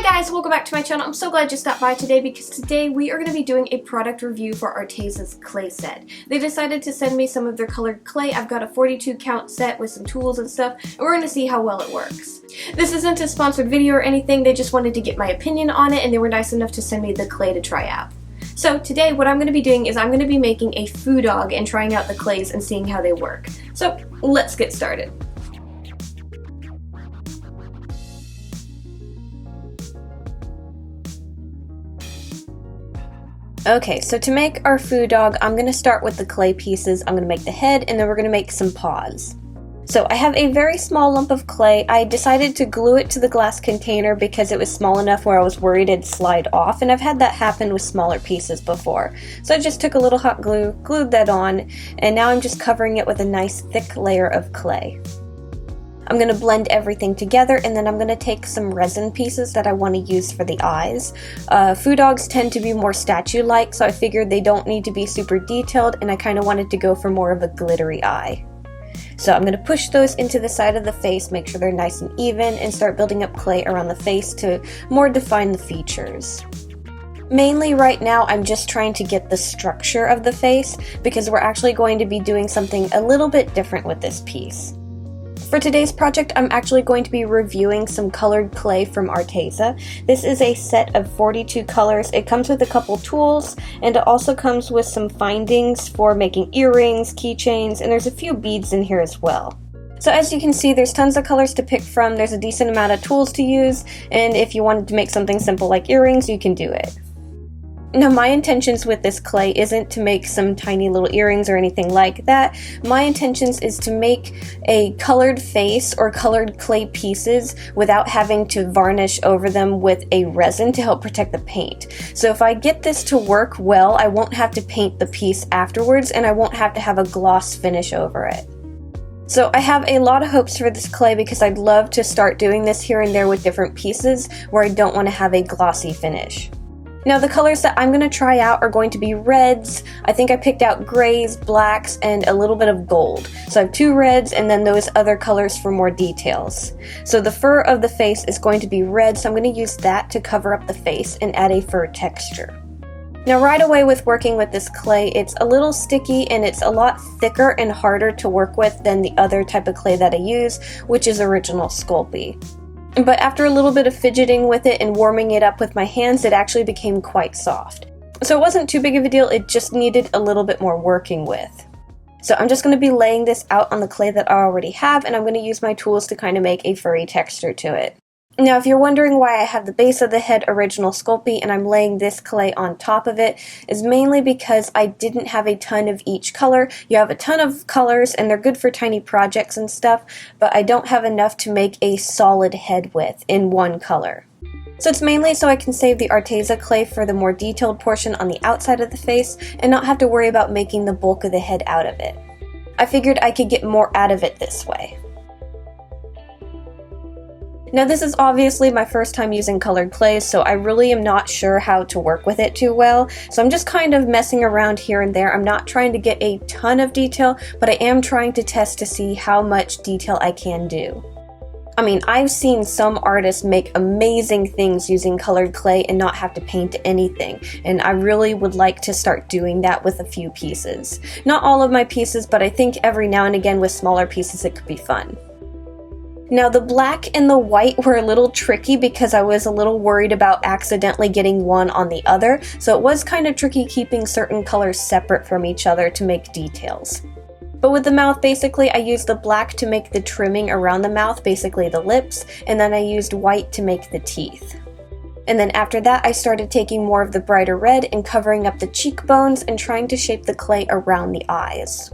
guys, welcome back to my channel. I'm so glad you stopped by today because today we are going to be doing a product review for Arteza's clay set. They decided to send me some of their colored clay. I've got a 42 count set with some tools and stuff, and we're going to see how well it works. This isn't a sponsored video or anything, they just wanted to get my opinion on it and they were nice enough to send me the clay to try out. So today what I'm going to be doing is I'm going to be making a fudog and trying out the clays and seeing how they work. So let's get started. Okay, so to make our fudog, I'm going to start with the clay pieces. I'm going to make the head and then we're going to make some paws. So I have a very small lump of clay. I decided to glue it to the glass container because it was small enough where I was worried it'd slide off, and I've had that happen with smaller pieces before. So I just took a little hot glue, glued that on, and now I'm just covering it with a nice thick layer of clay. I'm going to blend everything together and then I'm going to take some resin pieces that I want to use for the eyes. Fudogs tend to be more statue-like, so I figured they don't need to be super detailed and I kind of wanted to go for more of a glittery eye. So I'm going to push those into the side of the face, make sure they're nice and even, and start building up clay around the face to more define the features. Mainly right now I'm just trying to get the structure of the face because we're actually going to be doing something a little bit different with this piece. For today's project, I'm actually going to be reviewing some colored clay from Arteza. This is a set of 42 colors. It comes with a couple tools, and it also comes with some findings for making earrings, keychains, and there's a few beads in here as well. So as you can see, there's tons of colors to pick from, there's a decent amount of tools to use, and if you wanted to make something simple like earrings, you can do it. Now, my intentions with this clay isn't to make some tiny little earrings or anything like that. My intentions is to make a colored face or colored clay pieces without having to varnish over them with a resin to help protect the paint. So if I get this to work well, I won't have to paint the piece afterwards and I won't have to have a gloss finish over it. So I have a lot of hopes for this clay because I'd love to start doing this here and there with different pieces where I don't want to have a glossy finish. Now the colors that I'm going to try out are going to be reds. I think I picked out grays, blacks, and a little bit of gold. So I have 2 reds and then those other colors for more details. So the fur of the face is going to be red, so I'm going to use that to cover up the face and add a fur texture. Now right away with working with this clay, it's a little sticky and it's a lot thicker and harder to work with than the other type of clay that I use, which is original Sculpting. But after a little bit of fidgeting with it and warming it up with my hands, it actually became quite soft. So it wasn't too big of a deal, it just needed a little bit more working with. So I'm just going to be laying this out on the clay that I already have, and I'm going to use my tools to kind of make a furry texture to it. Now if you're wondering why I have the base of the head original Sculpting and I'm laying this clay on top of it, is mainly because I didn't have a ton of each color. You have a ton of colors and they're good for tiny projects and stuff, but I don't have enough to make a solid head with in one color. So it's mainly so I can save the Arteza clay for the more detailed portion on the outside of the face and not have to worry about making the bulk of the head out of it. I figured I could get more out of it this way. Now this is obviously my first time using colored clays, so I really am not sure how to work with it too well, so I'm just kind of messing around here and there. I'm not trying to get a ton of detail, but I am trying to test to see how much detail I can do. I mean, I've seen some artists make amazing things using colored clay and not have to paint anything, and I really would like to start doing that with a few pieces. Not all of my pieces, but I think every now and again with smaller pieces it could be fun. Now the black and the white were a little tricky because I was a little worried about accidentally getting one on the other, so it was kind of tricky keeping certain colors separate from each other to make details. But with the mouth, basically I used the black to make the trimming around the mouth, basically the lips, and then I used white to make the teeth. And then after that I started taking more of the brighter red and covering up the cheekbones and trying to shape the clay around the eyes.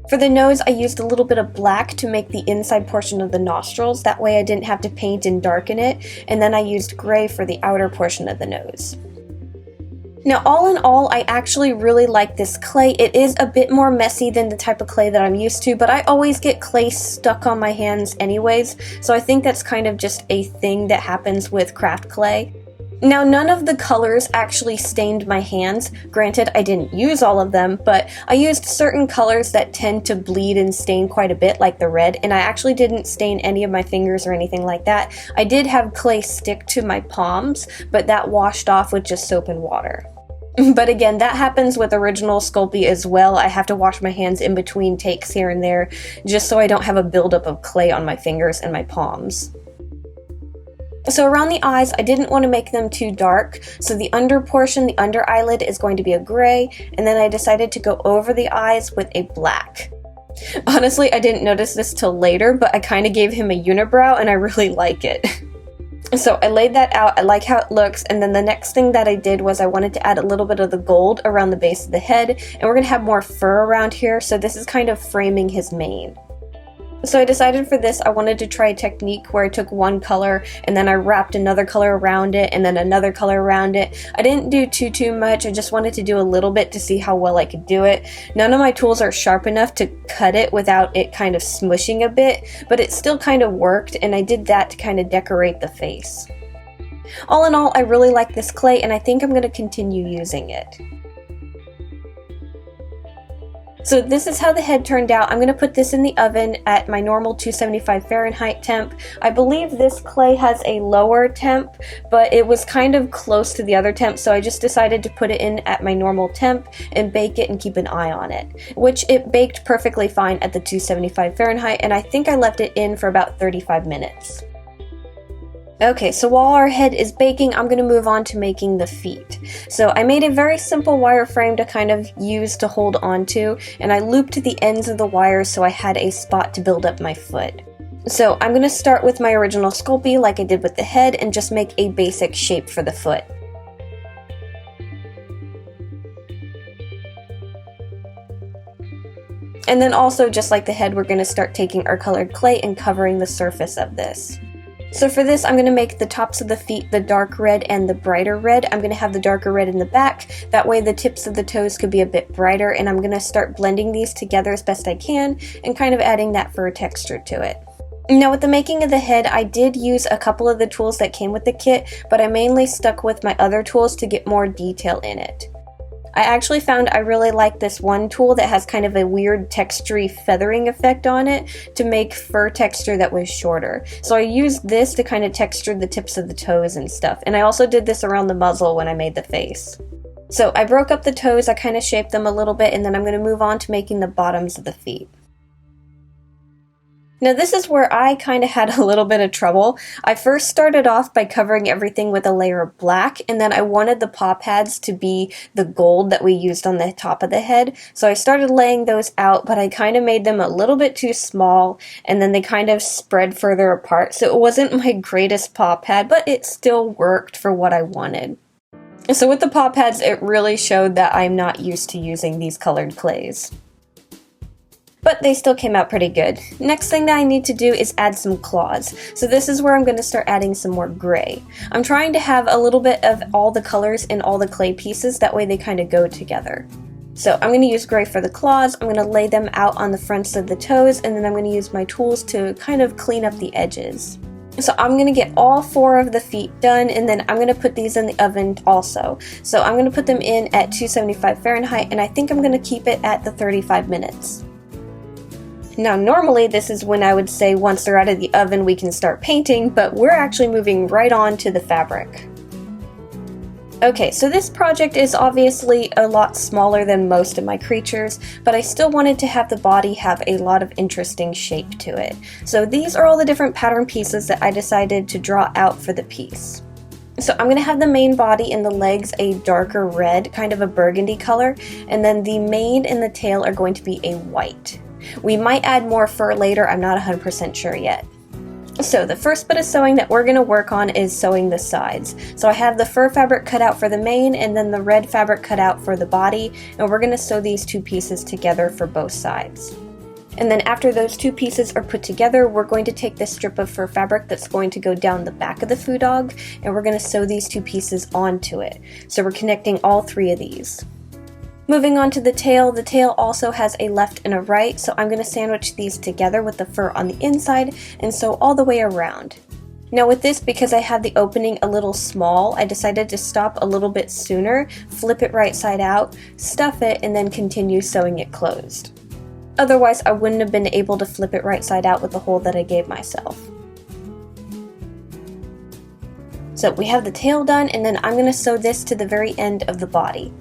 For the nose, I used a little bit of black to make the inside portion of the nostrils, that way I didn't have to paint and darken it, and then I used gray for the outer portion of the nose. Now all in all, I actually really like this clay. It is a bit more messy than the type of clay that I'm used to, but I always get clay stuck on my hands anyways, so I think that's kind of just a thing that happens with craft clay. Now, none of the colors actually stained my hands. Granted, I didn't use all of them, but I used certain colors that tend to bleed and stain quite a bit, like the red, and I actually didn't stain any of my fingers or anything like that. I did have clay stick to my palms, but that washed off with just soap and water. But again, that happens with original Sculpey as well. I have to wash my hands in between takes here and there, just so I don't have a buildup of clay on my fingers and my palms. So around the eyes, I didn't want to make them too dark, so the under portion, the under eyelid, is going to be a gray, and then I decided to go over the eyes with a black. Honestly, I didn't notice this till later, but I kind of gave him a unibrow, and I really like it. So I laid that out, I like how it looks, and then the next thing that I did was I wanted to add a little bit of the gold around the base of the head, and we're going to have more fur around here, so this is kind of framing his mane. So I decided for this I wanted to try a technique where I took one color and then I wrapped another color around it and then another color around it. I didn't do too much, I just wanted to do a little bit to see how well I could do it. None of my tools are sharp enough to cut it without it kind of smushing a bit, but it still kind of worked, and I did that to kind of decorate the face. All in all, I really like this clay and I think I'm going to continue using it. So this is how the head turned out. I'm going to put this in the oven at my normal 275 Fahrenheit temp. I believe this clay has a lower temp, but it was kind of close to the other temp, so I just decided to put it in at my normal temp and bake it and keep an eye on it, which it baked perfectly fine at the 275 Fahrenheit, and I think I left it in for about 35 minutes. Okay, so while our head is baking, I'm going to move on to making the feet. So I made a very simple wire frame to kind of use to hold on to, and I looped the ends of the wires so I had a spot to build up my foot. So I'm going to start with my original Sculpey like I did with the head and just make a basic shape for the foot. And then also, just like the head, we're going to start taking our colored clay and covering the surface of this. So for this, I'm going to make the tops of the feet the dark red and the brighter red. I'm going to have the darker red in the back, that way the tips of the toes could be a bit brighter, and I'm going to start blending these together as best I can and kind of adding that fur texture to it. Now with the making of the head, I did use a couple of the tools that came with the kit, but I mainly stuck with my other tools to get more detail in it. I actually found I really like this one tool that has kind of a weird textury feathering effect on it to make fur texture that was shorter. So I used this to kind of texture the tips of the toes and stuff, and I also did this around the muzzle when I made the face. So I broke up the toes, I kind of shaped them a little bit, and then I'm going to move on to making the bottoms of the feet. Now this is where I kind of had a little bit of trouble. I first started off by covering everything with a layer of black, and then I wanted the paw pads to be the gold that we used on the top of the head. So I started laying those out, but I kind of made them a little bit too small, and then they kind of spread further apart. So it wasn't my greatest paw pad, but it still worked for what I wanted. So with the paw pads, it really showed that I'm not used to using these colored clays. But they still came out pretty good. Next thing that I need to do is add some claws. So this is where I'm going to start adding some more gray. I'm trying to have a little bit of all the colors in all the clay pieces, that way they kind of go together. So I'm going to use gray for the claws, I'm going to lay them out on the fronts of the toes, and then I'm going to use my tools to kind of clean up the edges. So I'm going to get all 4 of the feet done, and then I'm going to put these in the oven also. So I'm going to put them in at 275 Fahrenheit, and I think I'm going to keep it at the 35 minutes. Now normally this is when I would say once they're out of the oven we can start painting, but we're actually moving right on to the fabric. Okay, so this project is obviously a lot smaller than most of my creatures, but I still wanted to have the body have a lot of interesting shape to it. So these are all the different pattern pieces that I decided to draw out for the piece. So I'm going to have the main body and the legs a darker red, kind of a burgundy color, and then the mane and the tail are going to be a white. We might add more fur later, I'm not 100% sure yet. So the first bit of sewing that we're going to work on is sewing the sides. So I have the fur fabric cut out for the mane and then the red fabric cut out for the body, and we're going to sew these 2 pieces together for both sides. And then after those 2 pieces are put together, we're going to take this strip of fur fabric that's going to go down the back of the fudog, and we're going to sew these 2 pieces onto it. So we're connecting all 3 of these. Moving on to the tail also has a left and a right, so I'm going to sandwich these together with the fur on the inside and sew all the way around. Now with this, because I have the opening a little small, I decided to stop a little bit sooner, flip it right side out, stuff it, and then continue sewing it closed. Otherwise, I wouldn't have been able to flip it right side out with the hole that I gave myself. So we have the tail done, and then I'm going to sew this to the very end of the body.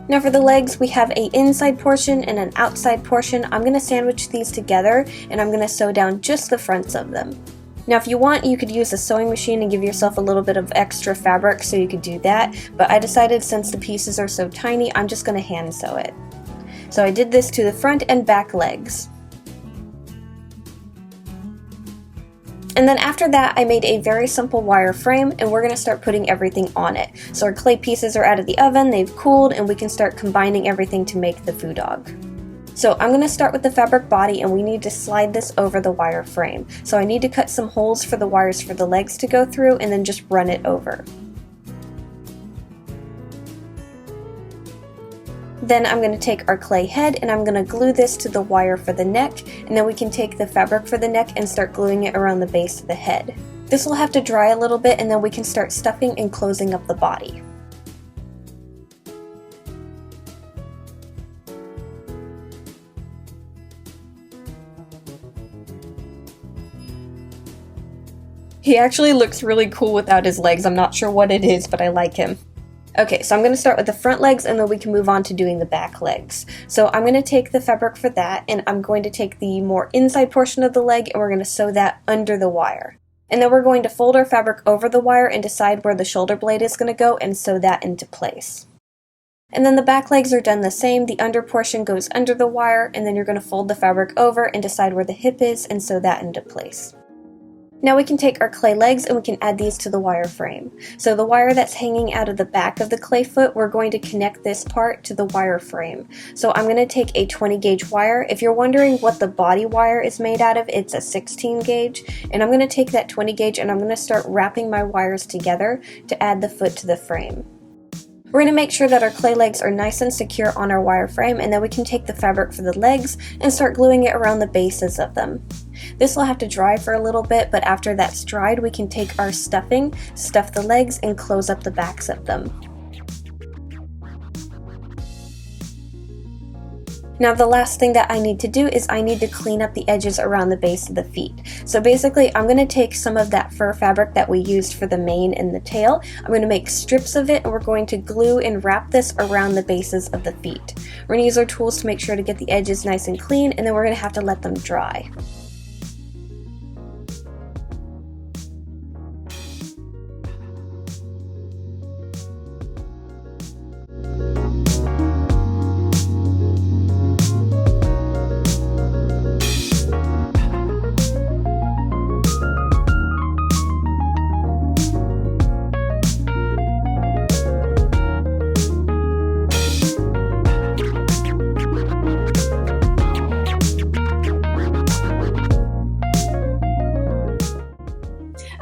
Now for the legs, we have an inside portion and an outside portion. I'm going to sandwich these together, and I'm going to sew down just the fronts of them. Now if you want, you could use a sewing machine and give yourself a little bit of extra fabric, so you could do that, but I decided since the pieces are so tiny, I'm just going to hand sew it. So I did this to the front and back legs. And then after that, I made a very simple wire frame, and we're going to start putting everything on it. So our clay pieces are out of the oven, they've cooled, and we can start combining everything to make the fudog. So I'm going to start with the fabric body, and we need to slide this over the wire frame. So I need to cut some holes for the wires for the legs to go through, and then just run it over. Then I'm going to take our clay head, and I'm going to glue this to the wire for the neck, and then we can take the fabric for the neck and start gluing it around the base of the head. This will have to dry a little bit, and then we can start stuffing and closing up the body. He actually looks really cool without his legs. I'm not sure what it is, but I like him. Okay, so I'm going to start with the front legs, and then we can move on to doing the back legs. So I'm going to take the fabric for that, and I'm going to take the more inside portion of the leg, and we're going to sew that under the wire. And then we're going to fold our fabric over the wire and decide where the shoulder blade is going to go and sew that into place. And then the back legs are done the same. The under portion goes under the wire, and then you're going to fold the fabric over and decide where the hip is and sew that into place. Now we can take our clay legs and we can add these to the wire frame. So the wire that's hanging out of the back of the clay foot, we're going to connect this part to the wire frame. So I'm going to take a 20 gauge wire. If you're wondering what the body wire is made out of, it's a 16 gauge. And I'm going to take that 20 gauge and I'm going to start wrapping my wires together to add the foot to the frame. We're going to make sure that our clay legs are nice and secure on our wire frame, and then we can take the fabric for the legs and start gluing it around the bases of them. This will have to dry for a little bit, but after that's dried, we can take our stuffing, stuff the legs, and close up the backs of them. Now the last thing that I need to do is I need to clean up the edges around the base of the feet. So basically I'm going to take some of that fur fabric that we used for the mane and the tail. I'm going to make strips of it, and we're going to glue and wrap this around the bases of the feet. We're going to use our tools to make sure to get the edges nice and clean, and then we're going to have to let them dry.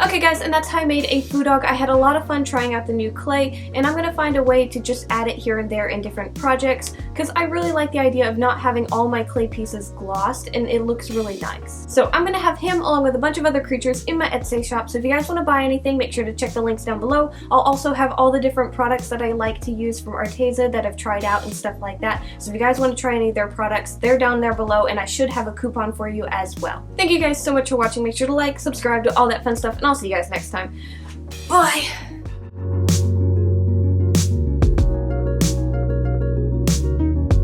Okay guys, and that's how I made a fudog. I had a lot of fun trying out the new clay, and I'm going to find a way to just add it here and there in different projects, because I really like the idea of not having all my clay pieces glossed, and it looks really nice. So I'm going to have him along with a bunch of other creatures in my Etsy shop, so if you guys want to buy anything, make sure to check the links down below. I'll also have all the different products that I like to use from Arteza that I've tried out and stuff like that. So if you guys want to try any of their products, they're down there below, and I should have a coupon for you as well. Thank you guys so much for watching. Make sure to like, subscribe, do all that fun stuff, and I'll see you guys next time. Bye!